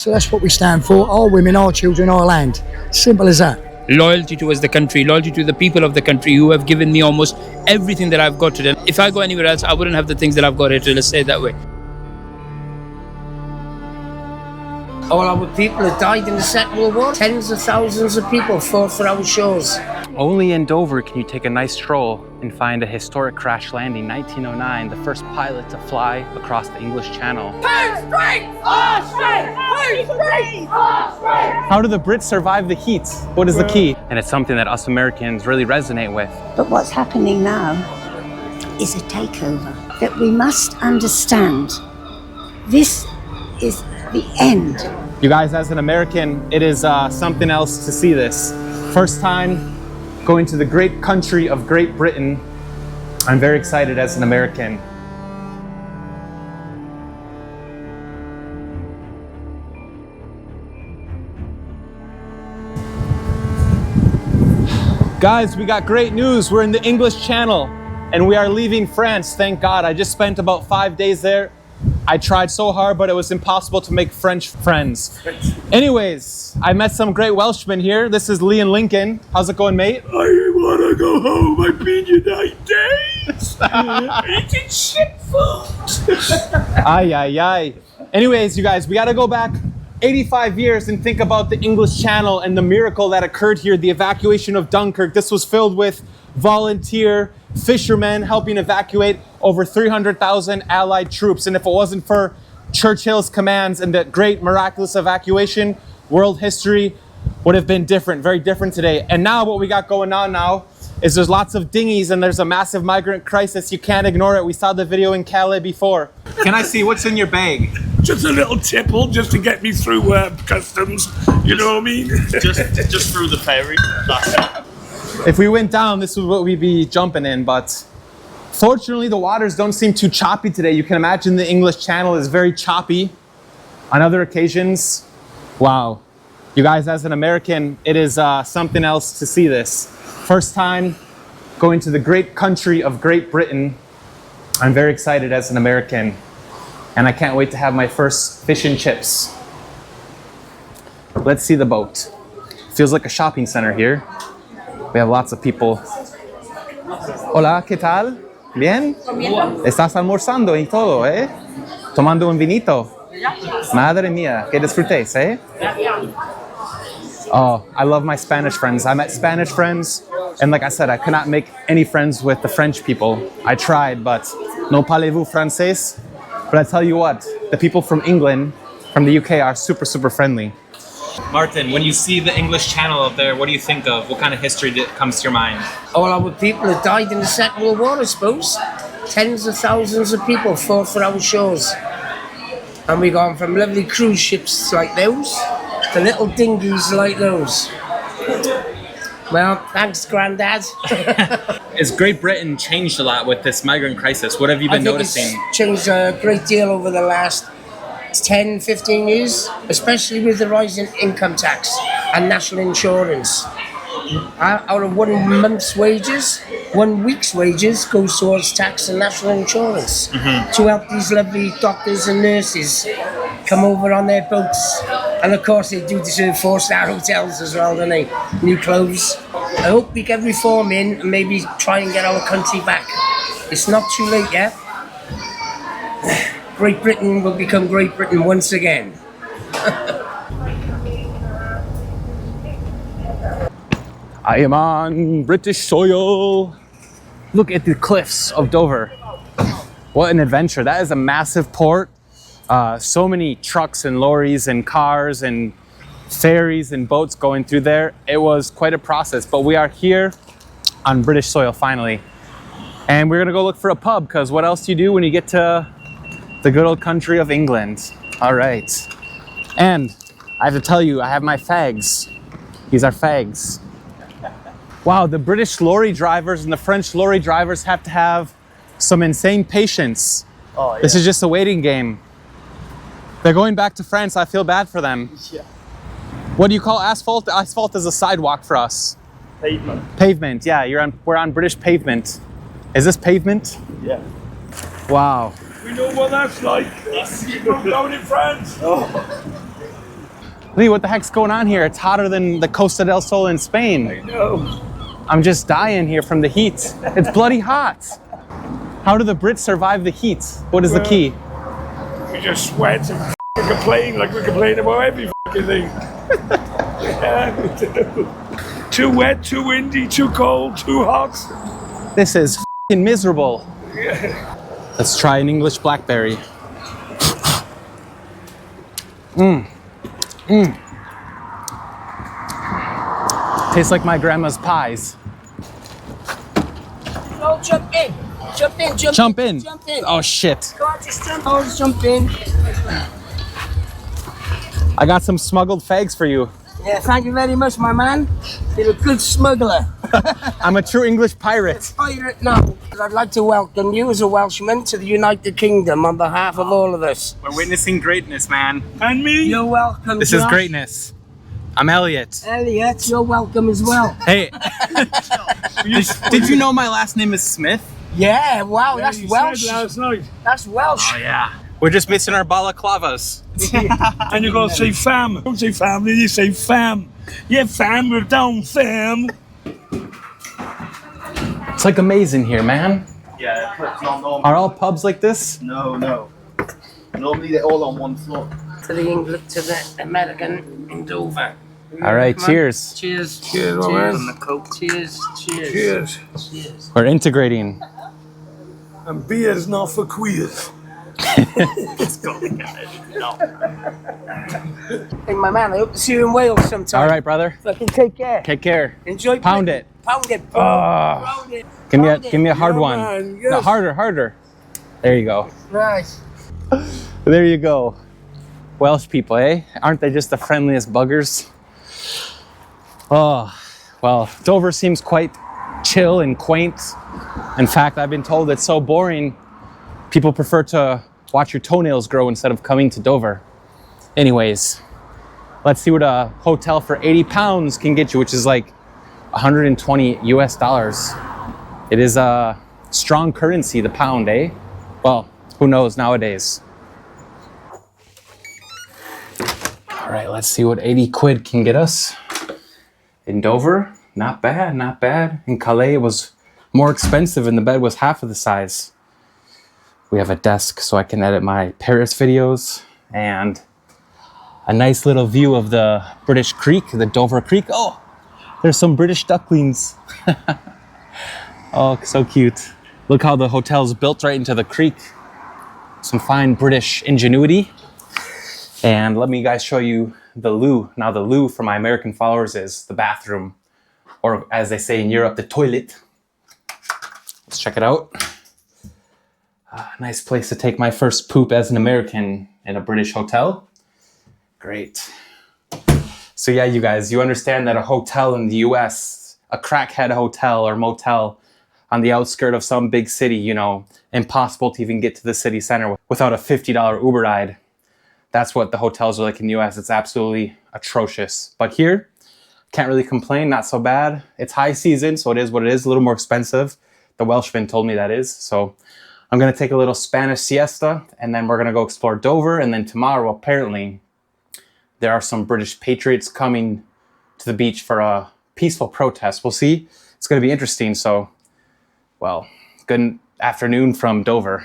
So that's what we stand for, our women, our children, our land. Simple as that. Loyalty towards the country, loyalty to the people of the country who have given me almost everything that I've got today. If I go anywhere else, I wouldn't have the things that I've got here today, let's say it that way. All our people that died in the Second World War, tens of thousands of people fought for our shores. Only in Dover can you take a nice stroll and find a historic crash landing, 1909, the first pilot to fly across the English Channel. How do the Brits survive the heat? What is the key? And it's something that us Americans really resonate with. But what's happening now is a takeover that we must understand. This is the end. You guys, as an American, it is something else to see this. First time going to the great country of Great Britain. I'm very excited as an American. Guys, we got great news. We're in the English Channel and we are leaving France, thank God. I just spent about 5 days there. I tried so hard, but it was impossible to make French friends. Anyways, I met some great Welshmen here. This is Lee and Lincoln. How's it going, mate? I wanna go home. I've been here 9 days. Eating shit food. Ay, ay, ay. Anyways, you guys, we gotta go back 85 years and think about the English Channel and the miracle that occurred here, the evacuation of Dunkirk. This was filled with volunteer fishermen helping evacuate over 300,000 Allied troops. And if it wasn't for Churchill's commands and that great miraculous evacuation, world history would have been different, very different today. And now what we got going on now is there's lots of dinghies and there's a massive migrant crisis. You can't ignore it. We saw the video in Calais before. Can I see what's in your bag? Just a little tipple just to get me through customs. You know what I mean? just through the ferry. If we went down, this is what we'd be jumping in, but fortunately the waters don't seem too choppy today. You can imagine the English Channel is very choppy. On other occasions, wow. You guys, as an American, it is something else to see this. First time going to the great country of Great Britain. I'm very excited as an American, and I can't wait to have my first fish and chips. Let's see the boat. Feels like a shopping center here. We have lots of people. Hola, ¿qué tal? ¿Bien? ¿Estás almorzando y todo, eh? Tomando un vinito. Madre mía, que disfrutéis, eh? Oh, I love my Spanish friends. I met Spanish friends, and like I said, I could not make any friends with the French people. I tried, but no parlez-vous français? But I tell you what, the people from England, from the UK, are super, super friendly. Martin, when you see the English Channel up there, what do you think of? What kind of history comes to your mind? All our people that died in the Second World War, I suppose. Tens of thousands of people fought for our shores. And we've gone from lovely cruise ships like those to little dinghies like those. Well, thanks, Grandad. Has Great Britain changed a lot with this migrant crisis? What have you been noticing? It's changed a great deal over the last 10, 15 years, especially with the rise in income tax and national insurance. Out of 1 month's wages, 1 week's wages goes towards tax and national insurance to help these lovely doctors and nurses come over on their boats. And of course they do deserve 4-star hotels as well, don't they? New clothes. I hope we get reform in and maybe try and get our country back. It's not too late yet. Great Britain will become Great Britain once again. I am on British soil. Look at the cliffs of Dover. What an adventure. That is a massive port. So many trucks and lorries and cars and ferries and boats going through there. It was quite a process, but we are here on British soil finally. And we're gonna go look for a pub, because what else do you do when you get to the good old country of England? All right. And I have to tell you, I have my fags. These are fags. Wow, the British lorry drivers and the French lorry drivers have to have some insane patience. Oh, yeah. This is just a waiting game. They're going back to France. I feel bad for them. Yeah. What do you call asphalt? Asphalt is a sidewalk for us. Pavement. Pavement, yeah. We're on British pavement. Is this pavement? Yeah. Wow. We know what that's like. You go down in France. Oh. Lee, what the heck's going on here? It's hotter than the Costa del Sol in Spain. I know. I'm just dying here from the heat. It's bloody hot. How do the Brits survive the heat? What is the key? We just sweat and complain like we complain about every fucking thing. Yeah, we do. Too wet, too windy, too cold, too hot. This is f***ing miserable. Let's try an English blackberry. Tastes like my grandma's pies. Oh, jump in. Jump in, jump, Jump in. Jump in. Oh shit. Go on, just jump. Oh, just jump in. I got some smuggled fags for you. Yeah, thank you very much, my man. You're a good smuggler. I'm a true English pirate. Pirate, no. I'd like to welcome you as a Welshman to the United Kingdom on behalf of all of us. We're witnessing greatness, man. And me? You're welcome, This is Josh. greatness. I'm Elliot. Elliot, you're welcome as well. Hey, did you know my last name is Smith? Yeah, wow, that's You Welsh. said last night. That's Welsh. Oh yeah. We're just missing our balaclavas. And you gotta say fam. Don't say family, you say fam. Yeah, fam, we're down, fam. It's like amazing here, man. Yeah, it's not normal. Are all pubs like this? No. Normally they're all on one floor. To the English, to the American in Dover. All right, Come on. cheers. Cheers. Cheers, Cheers. man. The Coke. Cheers. Cheers. Cheers. Cheers. We're integrating. And beer's not for queers. Hey, my man, I hope to see you in Wales sometime. All right, brother. Fucking take care. Take care. Enjoy. Pound it. Pound it. Oh. Pound it. Give Pound me a it. hard Yeah, one. man, No, yes. harder. There you go. Nice. There you go. Welsh people, eh? Aren't they just the friendliest buggers? Oh, well, Dover seems quite chill and quaint. In fact, I've been told it's so boring, people prefer to watch your toenails grow instead of coming to Dover. Anyways, let's see what a hotel for 80 pounds can get you, which is like 120 US dollars. It is a strong currency, the pound, eh? Well, who knows nowadays. All right, let's see what 80 quid can get us. In Dover, not bad, not bad. In Calais, it was more expensive and the bed was half of the size. We have a desk so I can edit my Paris videos and a nice little view of the British Creek, the Dover Creek. Oh, there's some British ducklings. Oh, so cute. Look how the hotel's built right into the creek. Some fine British ingenuity. And let me guys show you the loo. Now the loo for my American followers is the bathroom, or as they say in Europe, the toilet. Let's check it out. Nice place to take my first poop as an American in a British hotel. Great. So yeah, you guys, you understand that a hotel in the US, a crackhead hotel or motel on the outskirt of some big city, you know, impossible to even get to the city center without a $50 Uber ride. That's what the hotels are like in the US. It's absolutely atrocious. But here, can't really complain, not so bad. It's high season, so it is what it is, a little more expensive. The Welshman told me that is. So I'm gonna take a little Spanish siesta and then we're gonna go explore Dover. And then tomorrow, apparently, there are some British patriots coming to the beach for a peaceful protest. We'll see. It's gonna be interesting. So, well, good afternoon from Dover.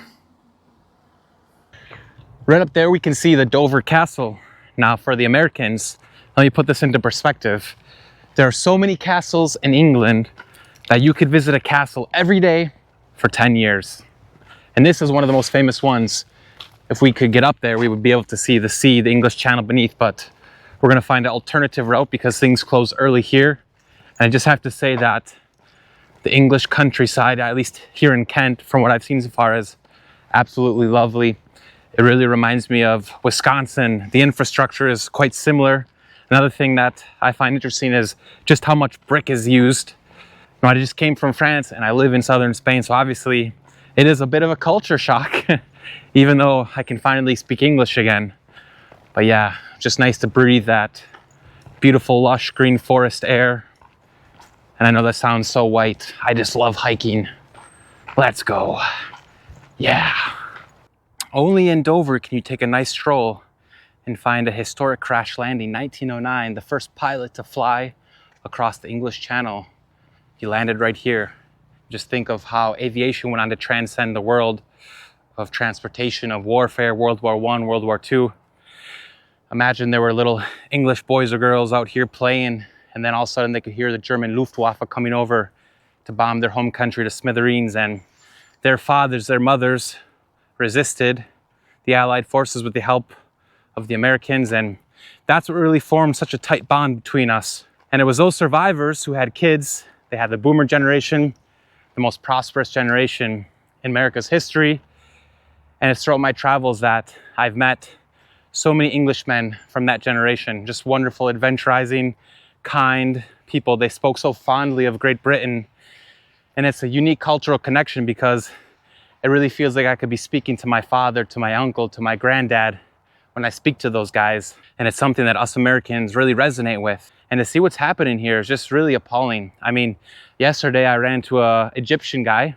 Right up there, we can see the Dover Castle. Now for the Americans, let me put this into perspective. There are so many castles in England that you could visit a castle every day for 10 years. And this is one of the most famous ones. If we could get up there, we would be able to see the sea, the English Channel beneath, but we're gonna find an alternative route because things close early here. And I just have to say that the English countryside, at least here in Kent, from what I've seen so far, is absolutely lovely. It really reminds me of Wisconsin. The infrastructure is quite similar. Another thing that I find interesting is just how much brick is used. Now, I just came from France and I live in southern Spain, so obviously it is a bit of a culture shock, even though I can finally speak English again. But yeah, just nice to breathe that beautiful, lush green forest air. And I know that sounds so white. I just love hiking. Let's go. Yeah. Only in Dover can you take a nice stroll and find a historic crash landing, 1909, the first pilot to fly across the English Channel. He landed right here. Just think of how aviation went on to transcend the world of transportation, of warfare, World War I, World War II. Imagine there were little English boys or girls out here playing, and then all of a sudden they could hear the German Luftwaffe coming over to bomb their home country to smithereens, and their fathers, their mothers resisted the Allied forces with the help of the Americans, and that's what really formed such a tight bond between us. And it was those survivors who had kids. They had the boomer generation, the most prosperous generation in America's history. And it's throughout my travels that I've met so many Englishmen from that generation, just wonderful, adventurizing, kind people. They spoke so fondly of Great Britain. And it's a unique cultural connection because it really feels like I could be speaking to my father, to my uncle, to my granddad when I speak to those guys. And it's something that us Americans really resonate with. And to see what's happening here is just really appalling. I mean, yesterday I ran into an Egyptian guy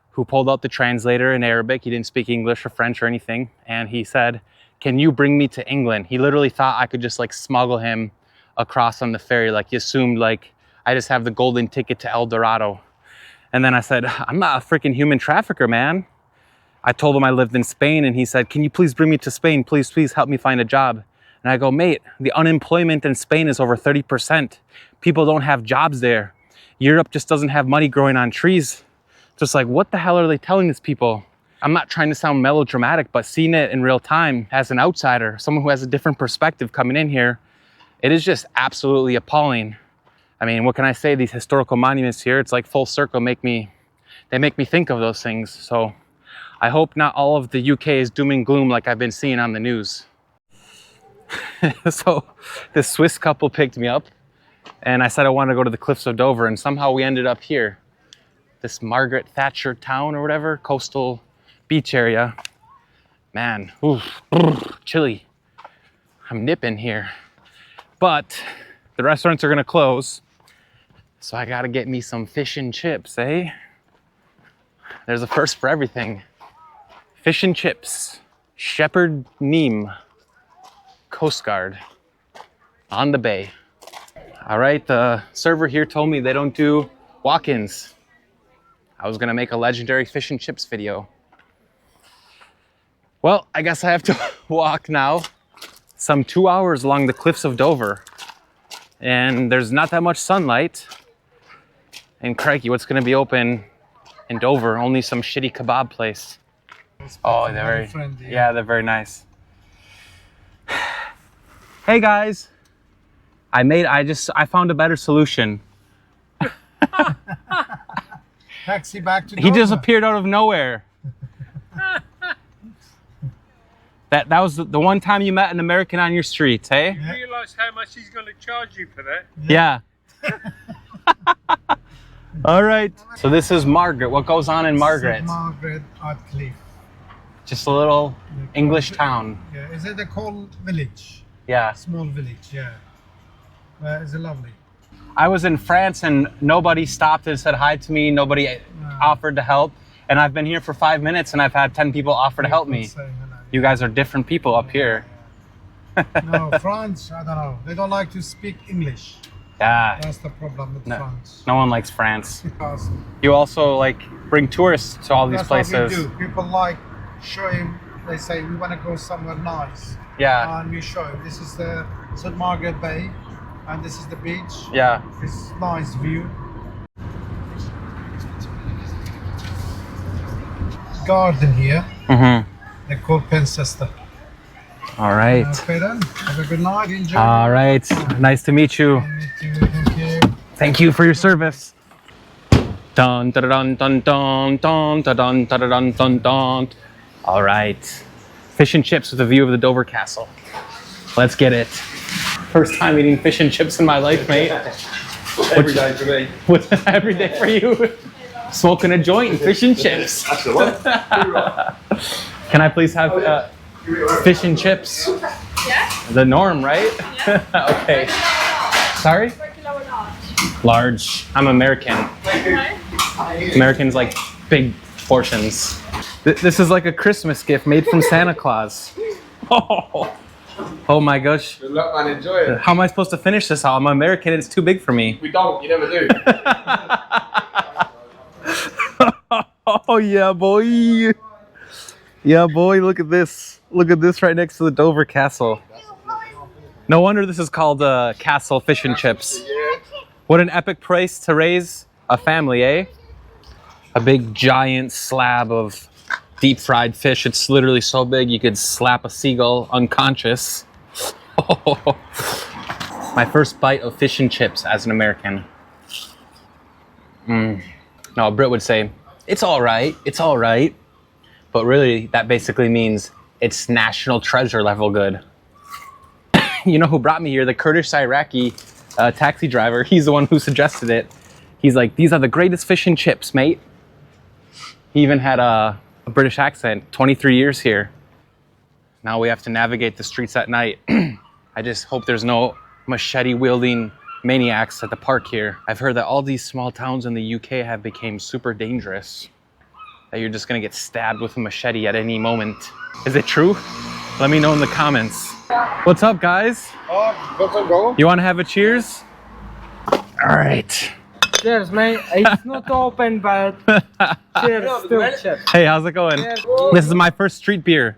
who pulled out the translator in Arabic. He didn't speak English or French or anything. And he said, "Can you bring me to England?" He literally thought I could just like smuggle him across on the ferry. Like he assumed like I just have the golden ticket to El Dorado. And then I said, "I'm not a freaking human trafficker, man." I told him I lived in Spain, and he said, "Can you please bring me to Spain? Please, please help me find a job." And I go, "Mate, the unemployment in Spain is over 30%. People don't have jobs there. Europe just doesn't have money growing on trees." Just like, what the hell are they telling these people? I'm not trying to sound melodramatic, but seeing it in real time as an outsider, someone who has a different perspective coming in here, it is just absolutely appalling. I mean, what can I say? These historical monuments here, it's like full circle, they make me think of those things. So I hope not all of the UK is doom and gloom like I've been seeing on the news. So this Swiss couple picked me up and I said I wanted to go to the cliffs of Dover, and somehow we ended up here. This Margaret Thatcher town or whatever, coastal beach area. Man, ooh, chilly. I'm nipping here. But the restaurants are gonna close. So I gotta get me some fish and chips, eh? There's a first for everything. Fish and chips. Shepherd Neame. Coast Guard. On the bay. All right, the server here told me they don't do walk-ins. I was gonna make a legendary fish and chips video. Well, I guess I have to walk now. Some 2 hours along the cliffs of Dover. And there's not that much sunlight. And crikey, what's gonna be open in Dover? Only some shitty kebab place. Oh, they're very friendly. Yeah, they're very nice. Hey guys, I found a better solution. Taxi back to Dover. He just appeared out of nowhere. That was the one time you met an American on your street, hey? You realise how much he's going to charge you for that? Yeah. All right. So this is Margaret. What goes on in Margaret? Margaret Art Cliff. Just a little English town. Yeah, is it a cold village? Yeah. Small village, yeah. It's lovely. I was in France and nobody stopped and said hi to me. Nobody offered to help. And I've been here for 5 minutes and I've had 10 people offer to help me. You guys are different people up here. No, France, I don't know. They don't like to speak English. Yeah. That's the problem with France. No one likes France. You also like bring tourists to all these places. That's what we do. People like showing, they say we want to go somewhere nice. Yeah. And we show them. This is the St. Margaret Bay and this is the beach. Yeah. It's nice view. Garden here. Mm-hmm. They're called Pencester. All right. Okay then. Have a good night. Enjoy. All right. Nice to meet you. Thank you. Thank you for your service. Dun dun dun dun dun dun dun dun dun dun dun. All right. Fish and chips with a view of the Dover Castle. Let's get it. First time eating fish and chips in my life, mate. Every day for me. Every day for you. Smoking a joint and fish and chips. That's the one. Can I please have fish and chips? Yeah. The norm, right? Yeah. Okay. Sorry? Large. I'm American. Americans like big portions. This is like a Christmas gift made from Santa Claus. Oh, Oh my gosh. Good luck, man. Enjoy it. How am I supposed to finish this all? I'm American, it's too big for me. We don't. You never do. Oh yeah, boy. Yeah, boy, look at this. Look at this right next to the Dover Castle. No wonder this is called Castle Fish and Chips. What an epic price to raise a family, eh? A big giant slab of deep fried fish. It's literally so big you could slap a seagull unconscious. My first bite of fish and chips as an American. No, a Brit would say, it's all right, it's all right. But really, that basically means it's national treasure level good. You know who brought me here? The Kurdish Iraqi taxi driver. He's the one who suggested it. He's like, these are the greatest fish and chips, mate. He even had a British accent, 23 years here. Now we have to navigate the streets at night. I just hope there's no machete-wielding maniacs at the park here. I've heard that all these small towns in the UK have become super dangerous. That you're just gonna get stabbed with a machete at any moment. Is it true? Let me know in the comments. What's up, guys? You wanna have a cheers? All right. Cheers, mate. It's not open, but cheers, still cheers. Hey, how's it going? Cheers. This is my first street beer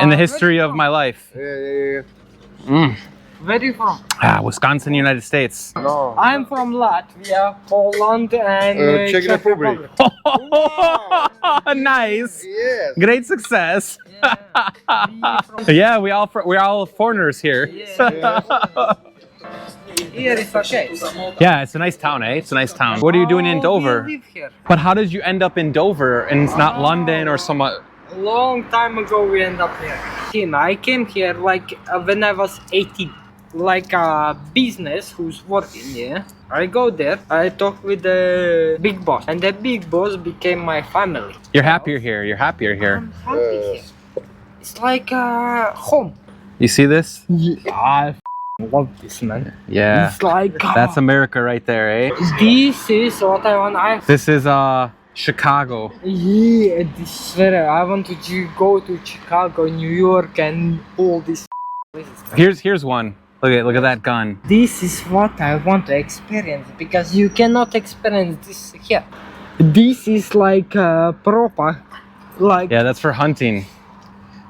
in the history of my life. Where are you from? Wisconsin, United States. I'm from Latvia, Poland, and Czech Republic. Nice. Yes. Great success. Yeah, we're all foreigners here. Here is okay. Yeah, it's a nice town, eh? It's a nice town. What are you doing in Dover? We live here. But how did you end up in Dover and it's not London or some? A long time ago we end up here. I came here like when I was 18. Like a business who's working here. I go there, I talk with the big boss, and the big boss became my family. You're happier here. You're happier here. I'm happy here. It's like home. You see this? Yeah, I love this, man. Yeah. It's like That's America right there, eh? this is what I want. This is Chicago. Yeah, this is where I want to go to Chicago, New York, and all these places. Here's one. Look at that gun. This is what I want to experience because you cannot experience this here. This is like proper, like Yeah, that's for hunting.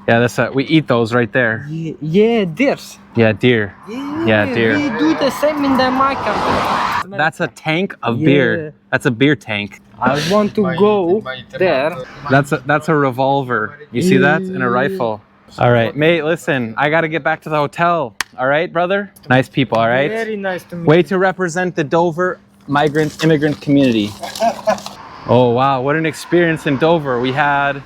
Yeah, that's we eat those right there. yeah, deers. Yeah, deer. Yeah, deer. We do the same in my country. That's a tank of beer. That's a beer tank. I want to go there. That's a revolver. You see that? And a rifle. All right, mate, listen, I got to get back to the hotel. All right, brother? Nice people, all right? Very nice to meet Way to represent the Dover migrant immigrant community. Oh, wow, what an experience in Dover. We had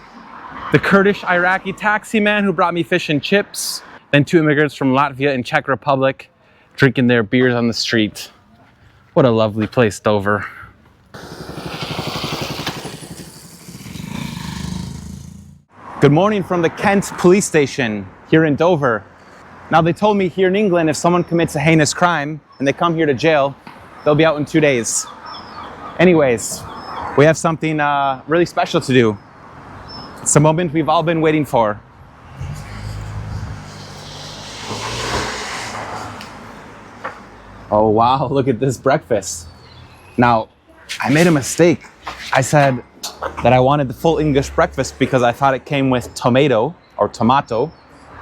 the Kurdish Iraqi taxi man who brought me fish and chips, then 2 immigrants from Latvia and Czech Republic drinking their beers on the street. What a lovely place, Dover. Good morning from the Kent police station here in Dover. Now they told me here in England, if someone commits a heinous crime and they come here to jail, they'll be out in 2 days. Anyways, we have something really special to do. It's a moment we've all been waiting for. Oh wow, look at this breakfast. Now, I made a mistake. I said that I wanted the full English breakfast because I thought it came with tomato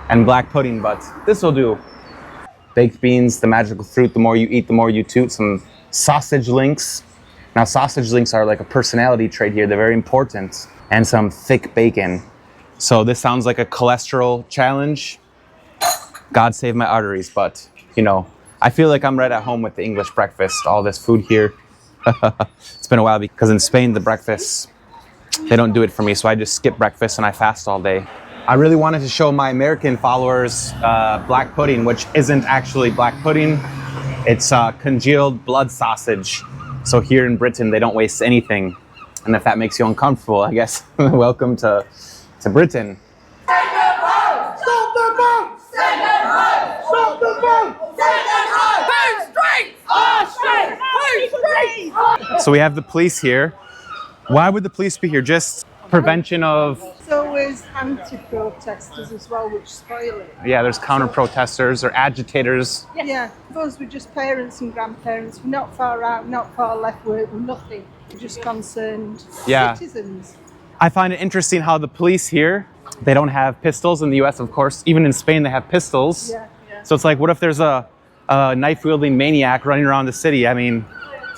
and black pudding, but this will do. Baked beans, the magical fruit, the more you eat, the more you toot. Some sausage links. Now sausage links are like a personality trait here, they're very important. And some thick bacon. So this sounds like a cholesterol challenge. God save my arteries, but you know, I feel like I'm right at home with the English breakfast, all this food here. It's been a while because in Spain, the breakfasts, they don't do it for me. So I just skip breakfast and I fast all day. I really wanted to show my American followers black pudding, which isn't actually black pudding. It's congealed blood sausage. So here in Britain, they don't waste anything. And if that makes you uncomfortable, I guess, welcome to Britain. So we have the police here. Why would the police be here? Just prevention of... So there's anti-protesters as well, which spoil it. Yeah, there's counter-protesters or agitators. Yeah, us, we're just parents and grandparents. We're not far out, not far left, we're nothing. We're just concerned citizens. I find it interesting how the police here, they don't have pistols. In the US, of course. Even in Spain, they have pistols. Yeah. So it's like, what if there's a knife-wielding maniac running around the city? I mean,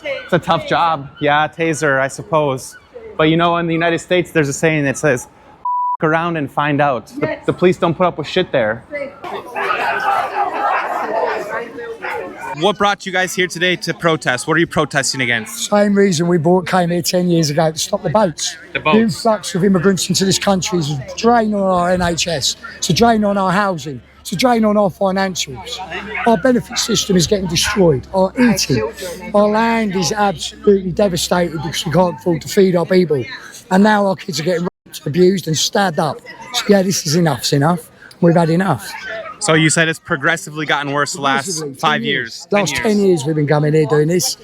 it's a tough job. Yeah, taser, I suppose. But you know, in the United States, there's a saying that says, around and find out. Yes. The police don't put up with shit there. What brought you guys here today to protest? What are you protesting against? Same reason we came here 10 years ago, to stop the boats. The boats. The influx of immigrants into this country is a drain on our NHS. It's a drain on our housing. It's a drain on our financials. Our benefit system is getting destroyed. Our eating, our land is absolutely devastated because we can't afford to feed our people. And now our kids are getting raped, abused and stabbed up. So yeah, this is enough's enough. We've had enough. So you said it's progressively gotten worse the last 5 years. Last 10 years we've been coming here doing this.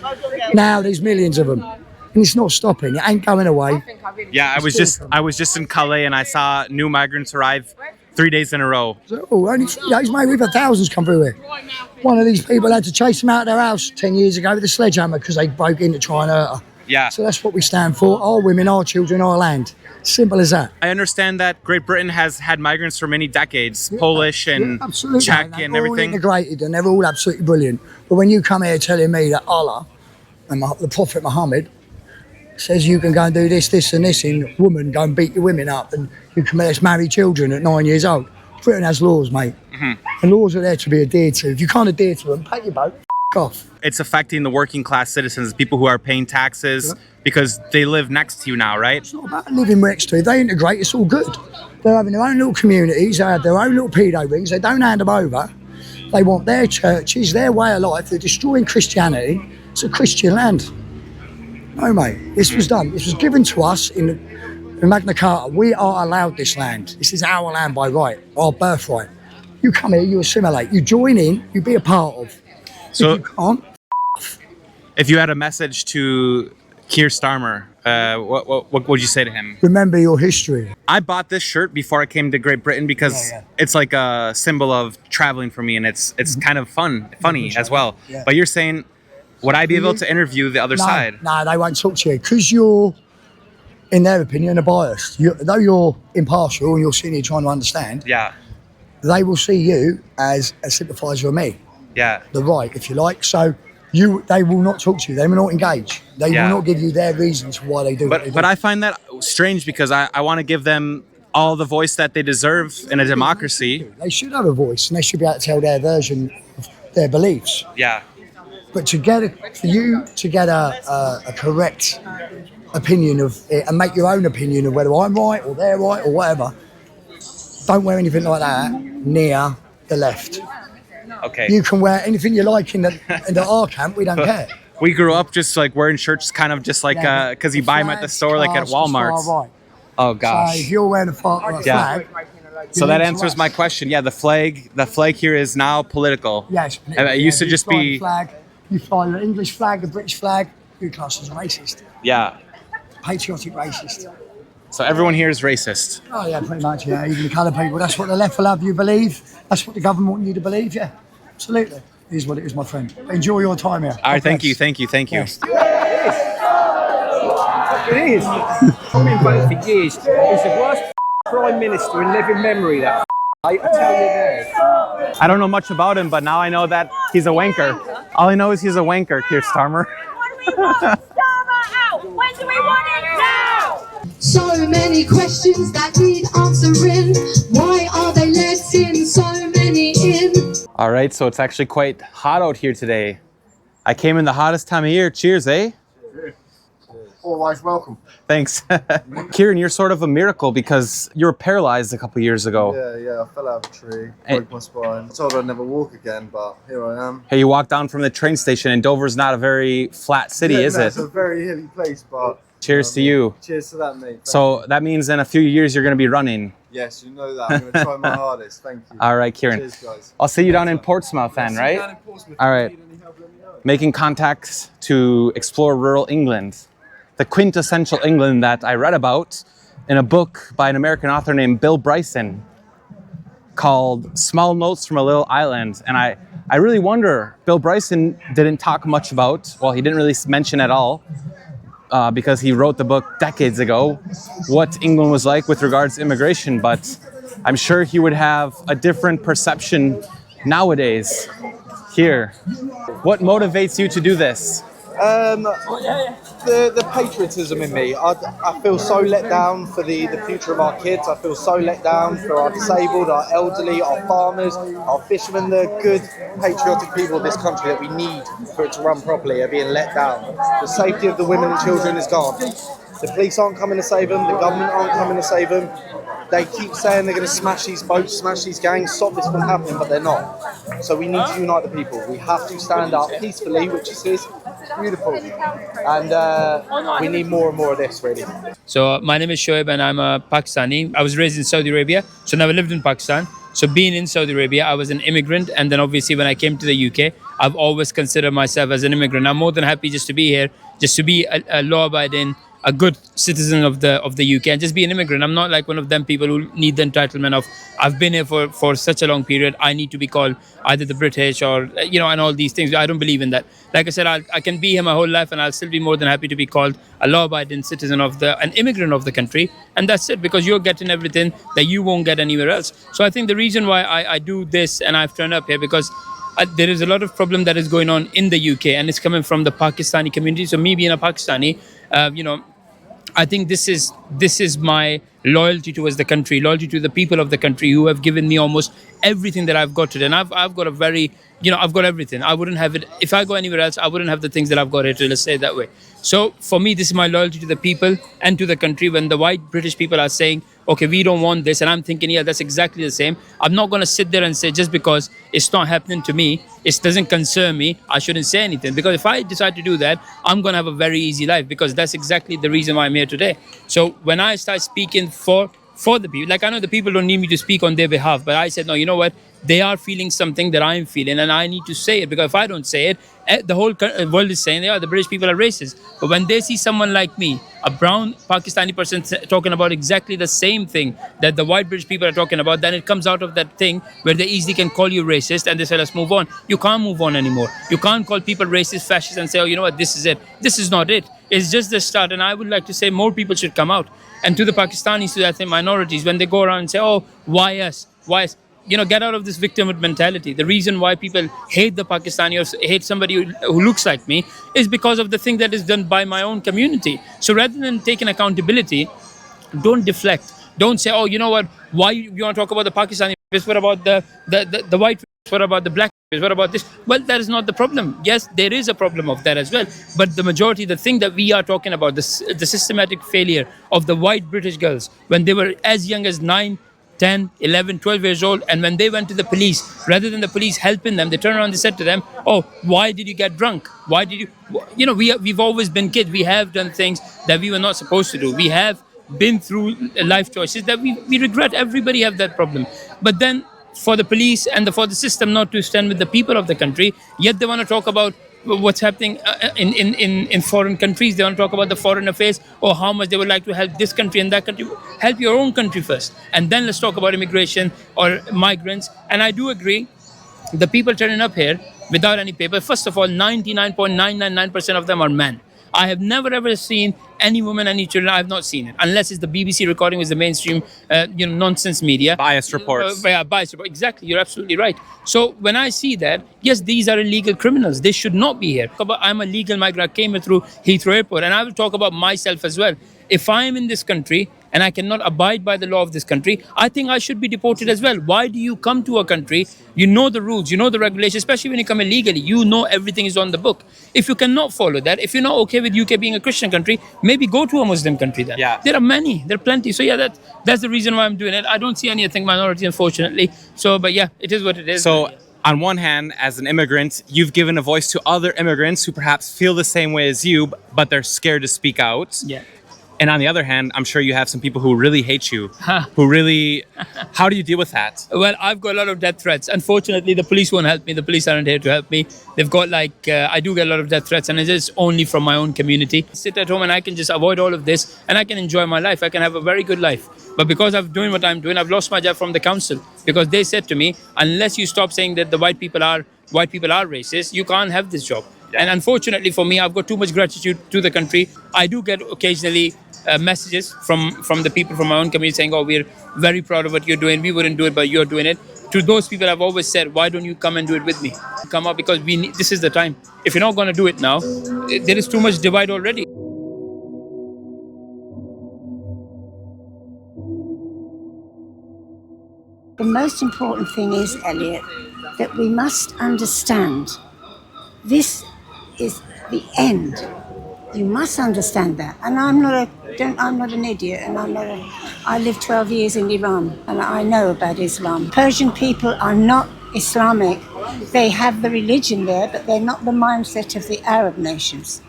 Now there's millions of them. And it's not stopping. It ain't going away. Yeah, I was just in Calais and I saw new migrants arrive 3 days in a row. Oh, only 3 days, mate. We've had thousands come through here. One of these people had to chase them out of their house 10 years ago with a sledgehammer because they broke in to try and hurt her. Yeah. So that's what we stand for. Our women, our children, our land. Simple as that. I understand that Great Britain has had migrants for many decades, Polish and Czech and all everything. Integrated and they're all absolutely brilliant. But when you come here telling me that Allah and the Prophet Muhammad says you can go and do this, this and this, and women go and beat your women up and you can let's marry children at 9 years old. Britain has laws, mate. And laws are there to be adhered to. If you can't adhere to them, pack your boat, f*** off. It's affecting the working class citizens, people who are paying taxes because they live next to you now, right? It's not about living next to. If they integrate, it's all good. They're having their own little communities, they have their own little pedo rings, they don't hand them over. They want their churches, their way of life. They're destroying Christianity. It's a Christian land. No, mate, this was done. This was given to us in Magna Carta. We are allowed this land. This is our land by right, our birthright. You come here, you assimilate, you join in, you be a part of. So if you can't, if you had a message to Keir Starmer, what would you say to him? remember your history. I bought this shirt before I came to Great Britain because it's like a symbol of traveling for me, and it's kind of funny as well. Yeah. But you're saying, would I be able to interview the other side? No, they won't talk to you because you're, in their opinion, biased. Though you're impartial and you're sitting here trying to understand, Yeah, they will see you as a sympathiser of me, yeah. the right, if you like. So they will not talk to you. They will not engage. They will not give you their reasons why they do what they do. But I find that strange because I want to give them all the voice that they deserve in a democracy. They should have a voice and they should be able to tell their version of their beliefs. Yeah. But for you to get a correct opinion of it and make your own opinion of whether I'm right or they're right or whatever, don't wear anything like that near the left. Okay. You can wear anything you like in our camp. We don't care. We grew up just like wearing shirts, kind of just like because you buy them at the store, like at Walmart. Right. Oh So gosh. if you're wearing a flag, So that answers my question. Yeah, the flag here is now political. yes. It used to just fly be. the flag. You fly the English flag, the British flag. You're classed as a racist, Yeah. patriotic racist. So everyone here is racist. Oh yeah, pretty much. Yeah, even the coloured people. That's what the left will have you believe. That's what the government want you to believe. Yeah, absolutely. It is what it is, my friend. Enjoy your time here. All right, thank you. Yes. It is. I've been voting for years. He's the worst Prime Minister in living memory, that I tell you there. I don't know much about him, but now I know that he's a wanker. All I know is he's a wanker, Keir Starmer. What do we want? Starmer out! When do we want it now? So many questions that need answering. Why are they letting so many in? All right, so it's actually quite hot out here today. I came in the hottest time of year. Cheers, eh? Always welcome. Thanks. Kieran, you're sort of a miracle because you were paralyzed a couple years ago. Yeah, I fell out of a tree, broke my spine. I told I'd never walk again, but here I am. Hey, you walked down from the train station, and Dover's not a very flat city, is it? It's a very hilly place, but... Cheers to you. Cheers to that, mate. So that means in a few years you're going to be running. Yes, you know that. I'm going to try my hardest. Thank you. All right, Kieran. Cheers, guys. I'll see you down in Portsmouth then, right? All right. Making contacts to explore rural England. The quintessential England that I read about in a book by an American author named Bill Bryson called Small Notes from a Little Island. And I really wonder, Bill Bryson didn't talk much about, well, he didn't really mention at all, because he wrote the book decades ago, what England was like with regards to immigration, but I'm sure he would have a different perception nowadays here. What motivates you to do this? The patriotism in me. I feel so let down for the future of our kids. I feel so let down for our disabled, our elderly, our farmers, our fishermen, the good patriotic people of this country that we need for it to run properly are being let down. The safety of the women and children is gone. The police aren't coming to save them, the government aren't coming to save them. They keep saying they're going to smash these boats, smash these gangs, stop this from happening, but they're not. So we need to unite the people. We have to stand up peacefully, which is beautiful. And we need more and more of this, really. So my name is Shoaib and I'm a Pakistani. I was raised in Saudi Arabia, so never lived in Pakistan. So being in Saudi Arabia, I was an immigrant. And then obviously when I came to the UK, I've always considered myself as an immigrant. I'm more than happy just to be here, just to be a law-abiding, a good citizen of the UK and just be an immigrant. I'm not like one of them people who need the entitlement of, I've been here for such a long period, I need to be called either the British or, and all these things. I don't believe in that. Like I said, I can be here my whole life and I'll still be more than happy to be called a law-abiding citizen of an immigrant of the country. And that's it, because you're getting everything that you won't get anywhere else. So I think the reason why I do this and I've turned up here, because there is a lot of problem that is going on in the UK and it's coming from the Pakistani community. So me being a Pakistani, I think this is my loyalty towards the country, loyalty to the people of the country who have given me almost everything that I've got today. And I've got a very, I've got everything. I wouldn't have it, if I go anywhere else, I wouldn't have the things that I've got here today, let's say it that way. So for me, this is my loyalty to the people and to the country. When the white British people are saying, okay, we don't want this, and I'm thinking, yeah, that's exactly the same. I'm not going to sit there and say, just because it's not happening to me, it doesn't concern me, I shouldn't say anything. Because if I decide to do that, I'm going to have a very easy life, because that's exactly the reason why I'm here today. So when I start speaking for the people, like I know the people don't need me to speak on their behalf, but I said, no, you know what? They are feeling something that I'm feeling, and I need to say it, because if I don't say it, the whole world is saying, yeah, the British people are racist. But when they see someone like me, a brown Pakistani person talking about exactly the same thing that the white British people are talking about, then it comes out of that thing where they easily can call you racist and they say, let's move on. You can't move on anymore. You can't call people racist, fascist and say, oh, you know what, this is it. This is not it. It's just the start. And I would like to say more people should come out. And to the Pakistanis, to the ethnic minorities, when they go around and say, oh, why us? Why us? Get out of this victimhood mentality. The reason why people hate the Pakistani or hate somebody who looks like me is because of the thing that is done by my own community. So rather than taking accountability, don't deflect. Don't say, oh, you know what, why you want to talk about the Pakistani? What about the white? What about the black? What about this? Well, that is not the problem. Yes, there is a problem of that as well. But the majority, the thing that we are talking about, the systematic failure of the white British girls when they were as young as 9, 10, 11, 12 years old, and when they went to the police, rather than the police helping them, they turned around and they said to them, oh, why did you get drunk? Why did you, we've always been kids. We have done things that we were not supposed to do. We have been through life choices that we regret. Everybody have that problem. But then for the police and for the system not to stand with the people of the country, yet they want to talk about what's happening in foreign countries. They want to talk about the foreign affairs or how much they would like to help this country and that country. Help your own country first, and then let's talk about immigration or migrants. And I do agree, the people turning up here without any paper, first of all, 99.999% of them are men. I have never ever seen any woman, any children. I have not seen it, unless it's the BBC recording with the mainstream, nonsense media. Biased reports. Biased reports. Exactly, you're absolutely right. So when I see that, yes, these are illegal criminals. They should not be here. I'm a legal migrant. I came here through Heathrow Airport, and I will talk about myself as well. If I am in this country and I cannot abide by the law of this country, I think I should be deported as well. Why do you come to a country, you know the rules, you know the regulations, especially when you come illegally, you know everything is on the book. If you cannot follow that, if you're not okay with UK being a Christian country, maybe go to a Muslim country then. Yeah. There are many, there are plenty. So yeah, that's the reason why I'm doing it. I don't see any ethnic minority, unfortunately. So, but yeah, it is what it is. So on one hand, as an immigrant, you've given a voice to other immigrants who perhaps feel the same way as you, but they're scared to speak out. Yeah. And on the other hand, I'm sure you have some people who really hate you, who really, how do you deal with that? Well, I've got a lot of death threats. Unfortunately, the police won't help me. The police aren't here to help me. They've got I do get a lot of death threats, and it's just only from my own community. I sit at home and I can just avoid all of this, and I can enjoy my life. I can have a very good life. But because I'm doing what I'm doing, I've lost my job from the council because they said to me, unless you stop saying that the white people are racist, you can't have this job. And unfortunately for me, I've got too much gratitude to the country. I do get occasionally messages from the people from my own community saying, oh, we're very proud of what you're doing. We wouldn't do it, but you're doing it. To those people, I've always said, why don't you come and do it with me? Come up because this is the time. If you're not going to do it now, there is too much divide already. The most important thing is, Elliot, that we must understand this is the end. You must understand that. And I'm not an idiot, and I lived 12 years in Iran, and I know about Islam. Persian people are not Islamic. They have the religion there, but they're not the mindset of the Arab nations,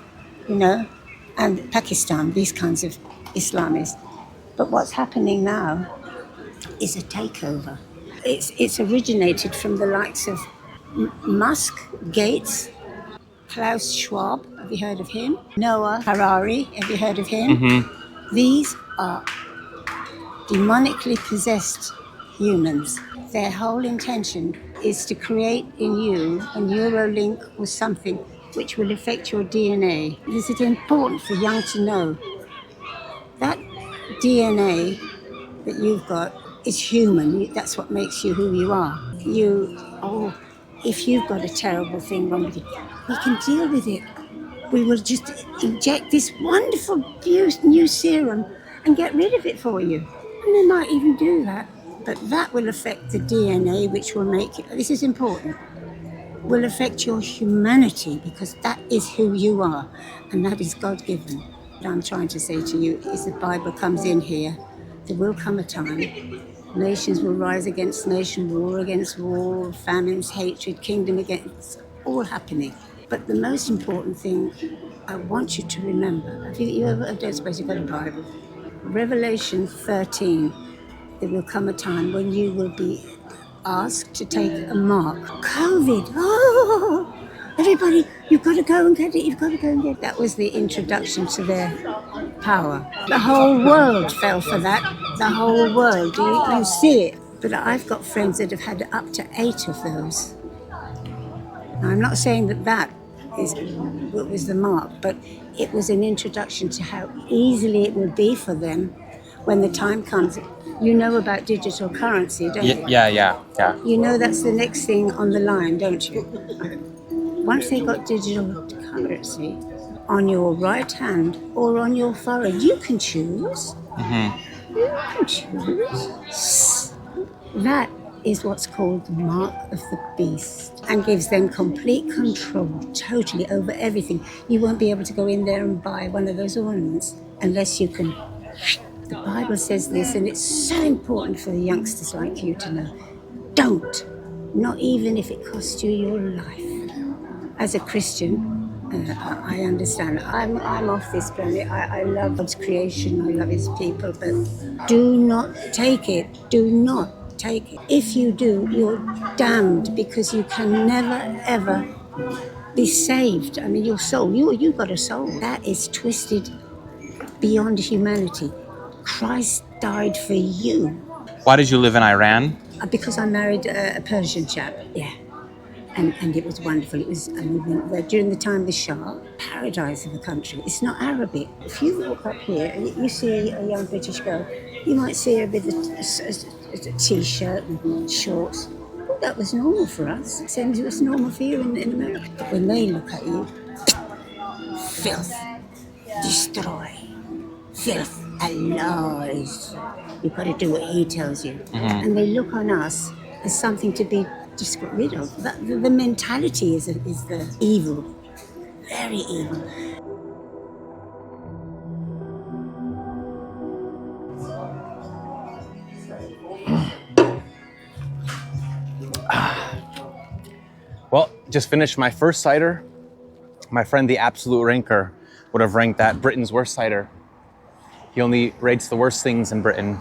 and Pakistan, these kinds of Islamists. But what's happening now is a takeover. It's originated from the likes of Musk, Gates, Klaus Schwab, have you heard of him? Noah Harari, have you heard of him? Mm-hmm. These are demonically possessed humans. Their whole intention is to create in you a neuralink or something which will affect your DNA. This is important for young to know. That DNA that you've got is human. That's what makes you who you are. If you've got a terrible thing wrong with you, we can deal with it. We will just inject this wonderful new serum and get rid of it for you. And they might even do that. But that will affect the DNA, which will make it, this is important, will affect your humanity, because that is who you are, and that is God-given. What I'm trying to say to you is the Bible comes in here. There will come a time, nations will rise against nation, war against war, famines, hatred, kingdom against, all happening. But the most important thing I want you to remember, I don't suppose you've got a Bible. Revelation 13, there will come a time when you will be asked to take a mark. COVID, everybody, you've got to go and get it, you've got to go and get it. That was the introduction to their power. The whole world fell for that, the whole world, you see it. But I've got friends that have had up to 8 of those. Now, I'm not saying that was the mark, but it was an introduction to how easily it will be for them when the time comes. You know about digital currency, don't you? Yeah. You know that's the next thing on the line, don't you? Once they got digital currency on your right hand or on your forehead, you can choose. Mm-hmm. You can choose. That is what's called the mark of the beast, and gives them complete control, totally, over everything. You won't be able to go in there and buy one of those ornaments unless you can. The Bible says this, and it's so important for the youngsters like you to know. Don't, not even if it costs you your life. As a Christian, I understand. I'm off this planet. I love God's creation. I love His people, but do not take it. Do not take it. If you do, you're damned, because you can never, ever be saved. I mean, your soul, you've got a soul. That is twisted beyond humanity. Christ died for you. Why did you live in Iran? Because I married a Persian chap, yeah. And it was wonderful. We went there during the time of the Shah, paradise of a country. It's not Arabic. If you walk up here and you see a young British girl, you might see her with a t-shirt and shorts. Well, that was normal for us. Same as it was normal for you in America. But when they look at you, filth, destroy, filth, lies. You've got to do what he tells you. Mm-hmm. And they look on us as something to be just got rid of. The mentality is the evil, very evil. Well, just finished my first cider. My friend, the Absolute Ranker, would have ranked that Britain's worst cider. He only rates the worst things in Britain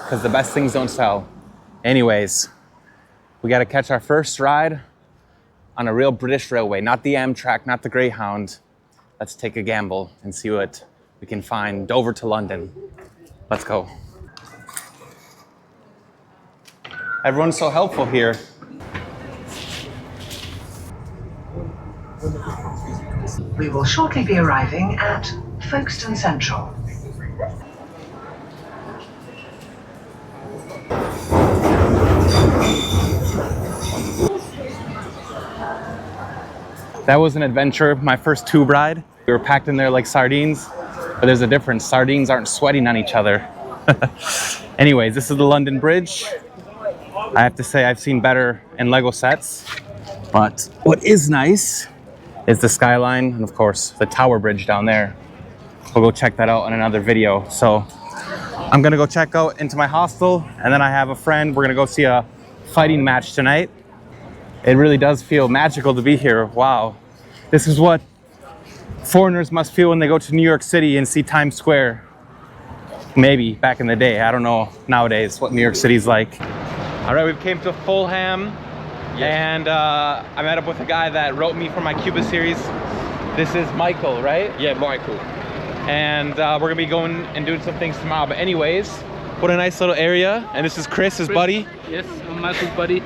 because the best things don't sell. Anyways, we got to catch our first ride on a real British railway, not the Amtrak, not the Greyhound. Let's take a gamble and see what we can find. Dover to London. Let's go. Everyone's so helpful here. We will shortly be arriving at Folkestone Central. That was an adventure, my first tube ride. We were packed in there like sardines, but there's a difference. Sardines aren't sweating on each other. Anyways, this is the London Bridge. I have to say I've seen better in Lego sets, but what is nice is the skyline and of course the Tower Bridge down there. We'll go check that out in another video. So I'm gonna go check out into my hostel, and then I have a friend. We're gonna go see a fighting match tonight. It really does feel magical to be here. Wow. This is what foreigners must feel when they go to New York City and see Times Square. Maybe back in the day. I don't know nowadays what New York City's like. All right, we've came to Fulham, and I met up with a guy that wrote me for my Cuba series. This is Michael, right? Yeah, Michael. And we're gonna be going and doing some things tomorrow. But anyways, what a nice little area. And this is Chris, his buddy. Yes, I'm Michael's buddy.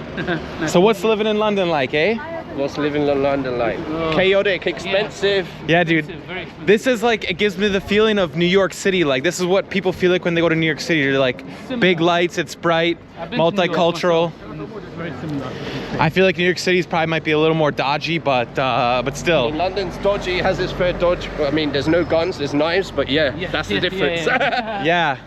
So what's living in London like, eh? What's living in London like? Chaotic, expensive. Yeah, dude. This is like, it gives me the feeling of New York City. Like, this is what people feel like when they go to New York City. They're like, big lights, it's bright, multicultural. I feel like New York City probably might be a little more dodgy, but still. I mean, London's dodgy, has its fair dodge. I mean, there's no guns, there's knives, but that's the difference. Yeah.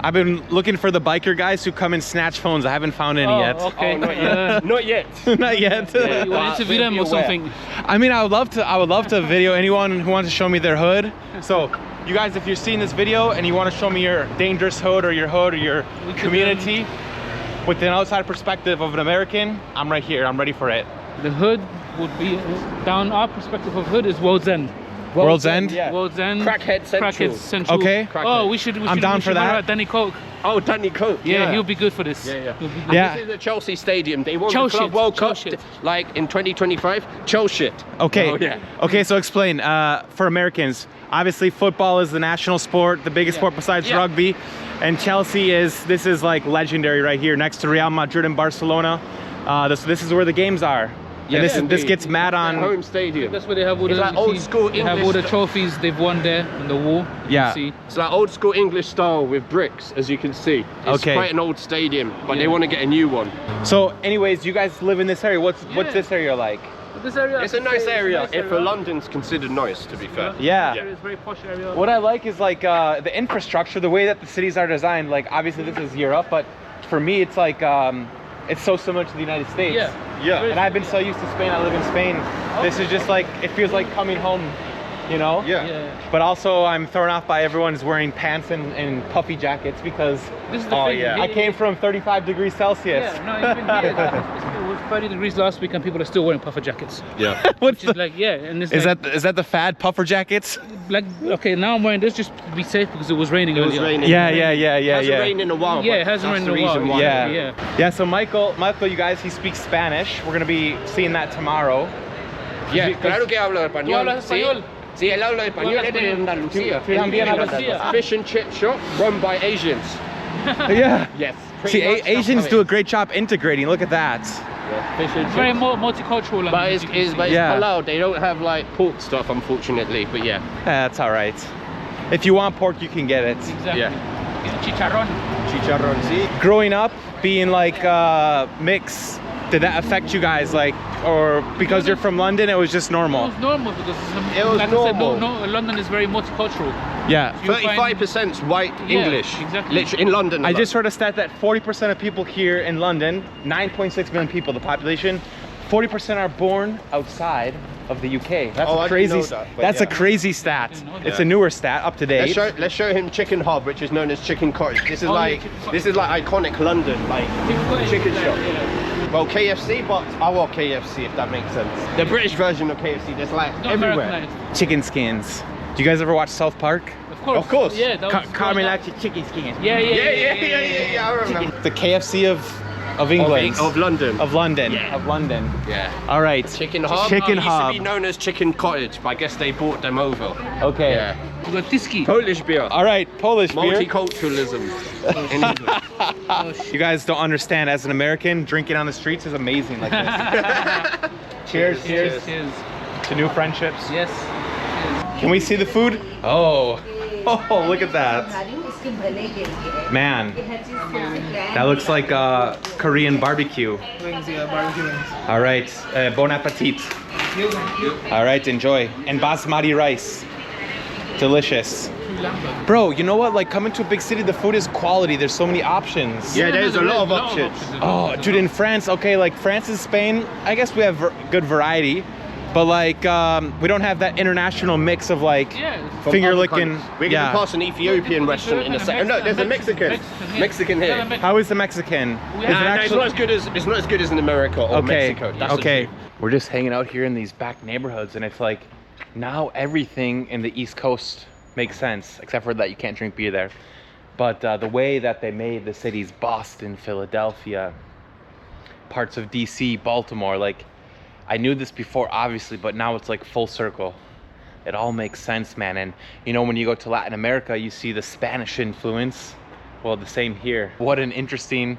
I've been looking for the biker guys who come and snatch phones. I haven't found any yet. Okay. Not yet. Not yet. Not yet. You want to interview them or something? I mean, I would love to video anyone who wants to show me their hood. So you guys, if you're seeing this video and you want to show me your dangerous hood or your community with an outside perspective of an American, I'm right here. I'm ready for it. The hood would be, down our perspective of hood is World's End. World's End? Yeah. World's End. Crackhead Central. Okay. Oh, we should I'm down for that. Danny Coke. Oh, Danny Coke. Yeah, he'll be good for this. Yeah. Yeah. This is the Chelsea Stadium. They won the Club World Cup like in 2025. Chelsea. Okay. Oh, yeah. Okay, so explain for Americans. Obviously, football is the national sport, the biggest sport besides rugby, and Chelsea this is like legendary right here, next to Real Madrid and Barcelona. This is where the games are. Yes, and this gets mad on home stadium. That's where they have all it's the like old school English. They have all the trophies they've won there on the wall. Yeah. See. It's like old school English style with bricks, as you can see. It's quite an old stadium, but they want to get a new one. So, anyways, you guys live in this area. What's this area like? This area, it's a nice area. For London's considered nice, to be fair. Yeah. It's a very posh area. What I like is like the infrastructure, the way that the cities are designed. Like obviously this is Europe, but for me it's like it's so similar to the United States. Yeah. And I've been so used to Spain. I live in Spain. This is just like, it feels like coming home, you know? Yeah. But also I'm thrown off by everyone's wearing pants and puffy jackets because this is the thing. I came from 35 degrees Celsius. Yeah, no, even here, it was 30 degrees last week and people are still wearing puffer jackets. Yeah. Which is like, and it's is like, that the fad, puffer jackets? Like, okay, now I'm wearing this just to be safe because it was raining earlier. Yeah. It hasn't rained in a while. Yeah, it hasn't rained in a while. Yeah, so Michael, you guys, he speaks Spanish. We're gonna be seeing that tomorrow. Yeah, claro que habla español. Sí, él habla español, es de Andalucía. Fish and chip shop run by Asians. Yeah. Yes. See, Asians do a great job integrating. Look at that. Yeah, fish and very multicultural. But it's halal. They don't have like pork stuff, unfortunately. But yeah. That's all right. If you want pork, you can get it. Exactly. Yeah. Chicharrón. See? Growing up, being like mixed, did that affect you guys, like, or because you're from London, it was just normal? It was normal because it was normal. I said, London is very multicultural. Yeah. 35% white English. Exactly. Literally in London. I just heard a stat that 40% of people here in London, 9.6 million people, the population, 40% are born outside of the UK. That's a crazy. That's a crazy stat. It's a newer stat, up to date. Let's show him Chicken Hub, which is known as Chicken Cottage. This is like iconic London, like chicken shop. Well, KFC, but our KFC, if that makes sense. The British version of KFC, there's like everywhere. Chicken skins. Do you guys ever watch South Park? Of course. Yeah, that was Carmen likes your chicken skins. Yeah. I remember. The KFC of England. Of London. Of London. Yeah. Of London. Yeah. All right. Chicken Hub. Chicken It Hub. used to be known as Chicken Cottage, but I guess they bought them over. Okay. Yeah. We got Tiski. Polish beer. All right, Polish beer. Multiculturalism in England. You guys don't understand. As an American, drinking on the streets is amazing like this. Cheers. To new friendships. Yes. Can we see the food? Oh, look at that. Man, that looks like Korean barbecue. Wings, barbecue wings. All right, bon appetit. All right, enjoy. And basmati rice. Delicious. Bro, you know what? Like, coming to a big city, the food is quality. There's so many options. Yeah, there's a lot of options. Oh, dude, in France, okay, like France and Spain, I guess we have good variety. But like, we don't have that international mix of like finger licking. We're gonna pass an Ethiopian restaurant in a second. No, there's a Mexican here. How is the Mexican? It's not as good as in America or Mexico. That's Okay. We're just hanging out here in these back neighborhoods, and it's like now everything in the East Coast makes sense, except for that you can't drink beer there. But the way that they made the cities, Boston, Philadelphia, parts of DC, Baltimore, like. I knew this before, obviously, but now it's like full circle. It all makes sense, man. And you know, when you go to Latin America, you see the Spanish influence. Well, the same here. What an interesting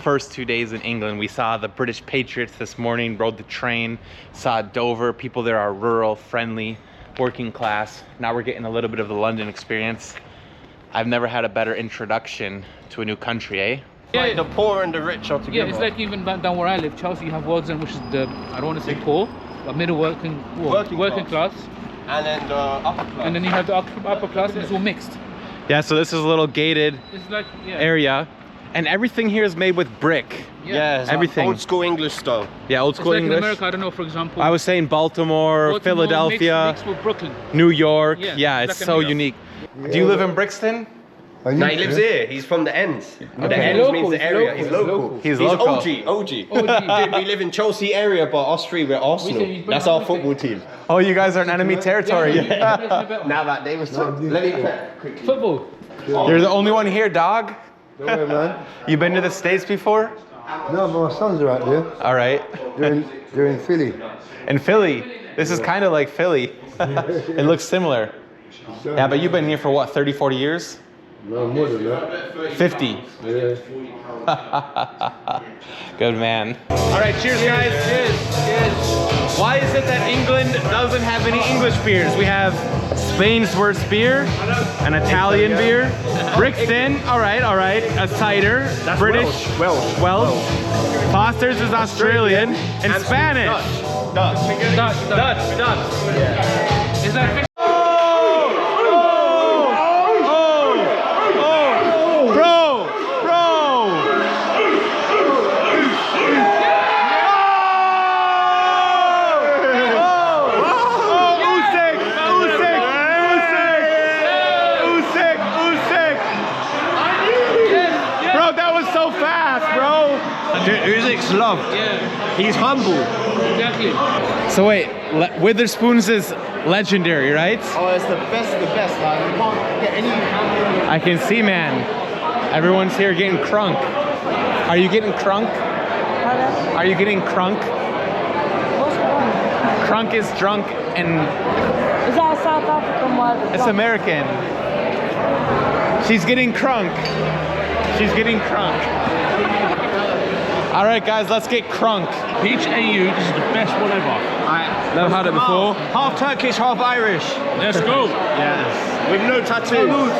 first 2 days in England. We saw the British Patriots this morning, rode the train, saw Dover. People there are rural, friendly, working class. Now we're getting a little bit of the London experience. I've never had a better introduction to a new country, eh? Yeah, like the poor and the rich are together. Yeah, it's like even down where I live, Chelsea, you have Walden, which is the, I don't want to say poor, but middle working class. And then the upper class. And then you have the upper class, and it's all mixed. Yeah, so this is a little gated area. And everything here is made with brick. Yeah, everything. Old school English style. Yeah, old school it's like English. In America, I don't know, for example. I was saying Baltimore Philadelphia, mixed with Brooklyn. New York. Yeah, Yeah, it's so unique. Do you live in Brixton? No, he lives here. He's from the ends. The ends means the area. He's local. He's local. OG. Dude, we live in Chelsea area, but us three, we're Arsenal. That's our football team. Oh, you guys are in enemy territory. Yeah. Now that they was talking. Let me quickly. Football. You're the only one here, dog. No way, man. You been to the States before? No, but my sons are out there. All right. They're in Philly. In Philly? This is kind of like Philly. It looks similar. Yeah, but you've been here for what, 30, 40 years? No, more than that. 50. Yeah. Good man. All right, cheers, guys. Cheers. Why is it that England doesn't have any English beers? We have Spain's worst beer, an Italian beer, Brixton, all right, a cider, That's British, Welsh. Foster's is Australian, and Spanish. Dutch. Yeah. Is that fish? Uzik's loved. Yeah. He's humble. Exactly. So wait, Witherspoon's is legendary, right? Oh, it's the best. Like, you can't get any. I can see, man. Everyone's here getting crunk. Are you getting crunk? Are you getting crunk? Crunk is drunk and... Is that a South African word? It's American. She's getting crunk. She's getting crunk. All right, guys, let's get crunk. Peach AU, this is the best one ever. I've never had it before. Half Turkish, half Irish. Let's go. Yes. With no tattoos.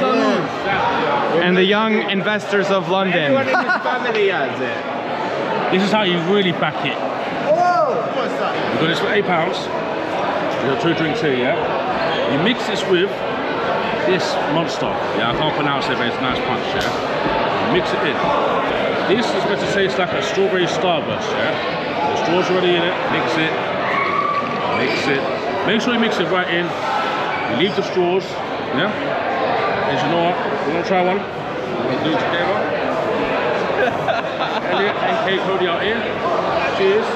And the young investors of London. Everyone in this family has it. This is how you really back it. Whoa! What's that? We've got this for £8. We've got 2 drinks here, yeah? You mix this with this monster. Yeah, I can't pronounce it, but it's a nice punch, yeah? You mix it in. This is meant to taste like a strawberry starburst, yeah? The straw's already in it, mix it. Make sure you mix it right in. You leave the straws, yeah? And you know what? You wanna try one? We'll do it together. Elliot and Kate Cody out here. Cheers.